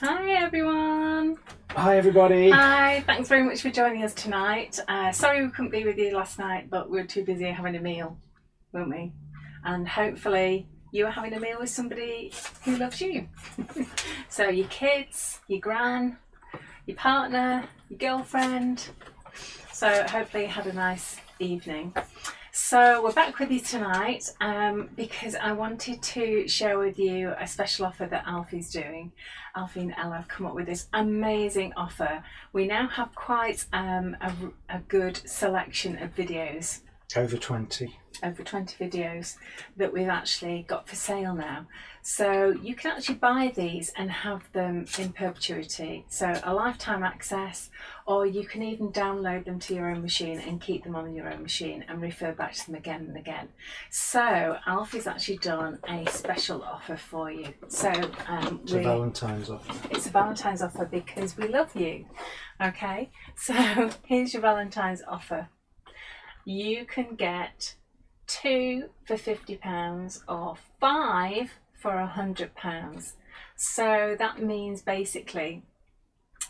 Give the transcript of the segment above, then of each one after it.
Hi everyone. Hi everybody. Hi, thanks very much for joining us tonight. Sorry we couldn't be with you last night, but we were too busy having a meal, weren't we? And hopefully you were having a meal with somebody who loves you. So your kids, your gran, your partner, your girlfriend. So hopefully you had a nice evening. So we're back with you tonight because I wanted to share with you a special offer that Alfie's doing. Alfie and Ella have come up with this amazing offer. We now have quite a good selection of videos. Over 20 videos that we've actually got for sale now. So you can actually buy these and have them in perpetuity. So a lifetime access, or you can even download them to your own machine and keep them on your own machine and refer back to them again and again. So Alfie's actually done a special offer for you. So it's a Valentine's offer. It's a Valentine's offer because we love you. Okay, so here's your Valentine's offer. You can get 2 for £50 or 5 for £100. So that means basically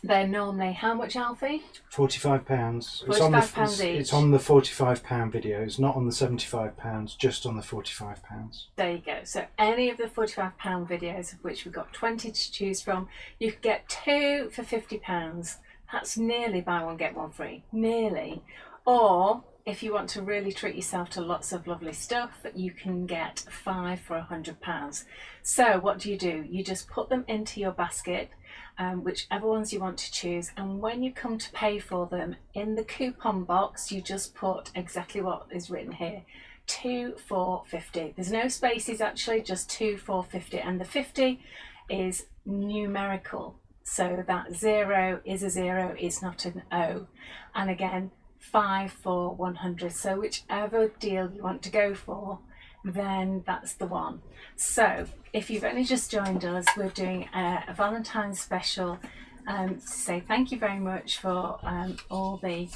they're normally how much, Alfie? £45. £45 each. It's on the £45 videos, not on the £75, just on the £45. There you go. So any of the £45 videos, of which we've got 20 to choose from, you can get 2 for £50. That's nearly buy one get one free, nearly. Or if you want to really treat yourself to lots of lovely stuff, you can get 5 for £100. So what do? You just put them into your basket, whichever ones you want to choose, and when you come to pay for them, in the coupon box you just put exactly what is written here, 2 for £50. There's no spaces actually, just 2 for £50, and the 50 is numerical, so that 0 is a 0, it's not an O. And again, 5 for 100. So whichever deal you want to go for, then that's the one. So if you've only just joined us, we're doing a Valentine's special to say thank you very much for all the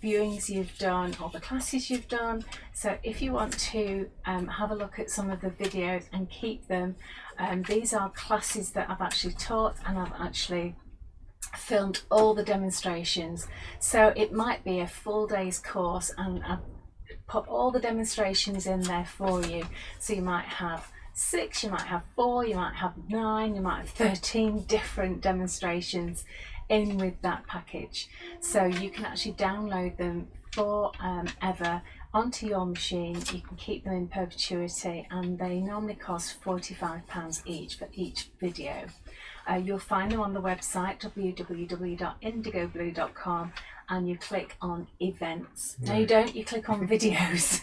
viewings you've done, all the classes you've done. So if you want to have a look at some of the videos and keep them, these are classes that I've actually taught, and I've actually filmed all the demonstrations. So it might be a full day's course, and I've put all the demonstrations in there for you. So you might have 6, you might have 4, you might have 9, you might have 13 different demonstrations in with that package. So you can actually download them forever onto your machine. You can keep them in perpetuity, and they normally cost £45 each for each video. You'll find them on the website www.indigoblue.com, and you click on events. No, you don't, you click on videos.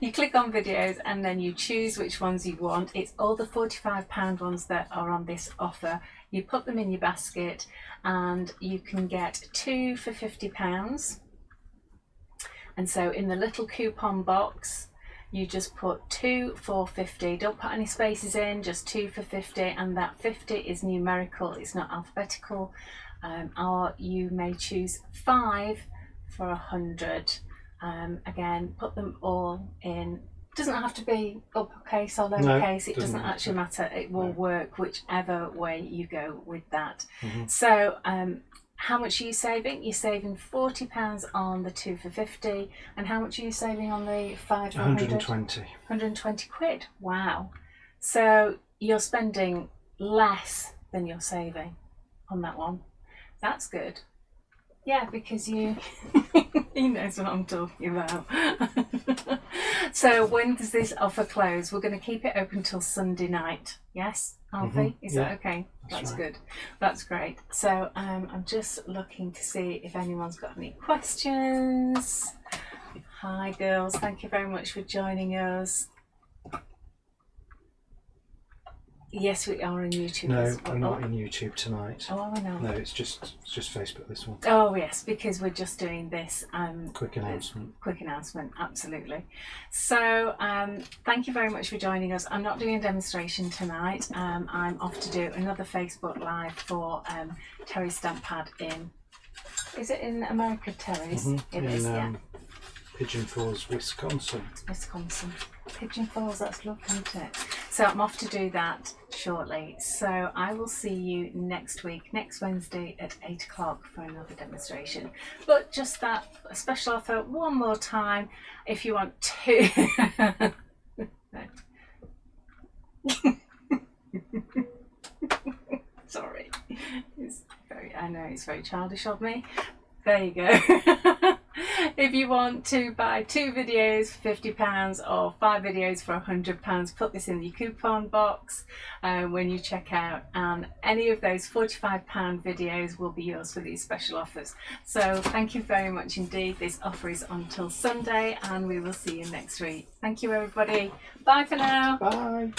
You click on videos and then you choose which ones you want. It's all the £45 ones that are on this offer. You put them in your basket and you can get 2 for £50. And so in the little coupon box, you just put 2 for £50. Don't put any spaces in, just 2 for £50, and that 50 is numerical, it's not alphabetical. Or you may choose 5 for £100. Again, put them all in. Doesn't have to be uppercase or lowercase. No, it doesn't actually matter. It will work whichever way you go with that. So how much are you saving? You're saving £40 on the 2 for £50, and how much are you saving on the 5 for 120. 120 quid. Wow. So you're spending less than you're saving on that one. That's good. Yeah, because you he knows what I'm talking about. So when does this offer close? We're going to keep it open till Sunday night. Yes, Alfie? Is that okay? That's right. Good. That's great. So I'm just looking to see if anyone's got any questions. Hi girls, thank you very much for joining us. Yes, we are on YouTube. No, we're not in YouTube tonight. Oh, are we not? No, it's just Facebook, this one. Oh yes, because we're just doing this quick announcement. Quick announcement, absolutely. So thank you very much for joining us. I'm not doing a demonstration tonight. I'm off to do another Facebook Live for Terry's Stamp Pad in. Is it in America, Terry's? It is, yeah. Pigeon Falls, Wisconsin. Wisconsin. Pigeon Falls, that's lovely, isn't it? So I'm off to do that shortly. So I will see you next week, next Wednesday at 8 o'clock for another demonstration. But just that special offer one more time if you want to. Sorry. I know it's very childish of me. There you go. If you want to buy 2 videos for £50 or 5 videos for £100, put this in the coupon box when you check out, and any of those £45 videos will be yours for these special offers. So thank you very much indeed. This offer is until Sunday, and we will see you next week. Thank you, everybody. Bye for now. Bye.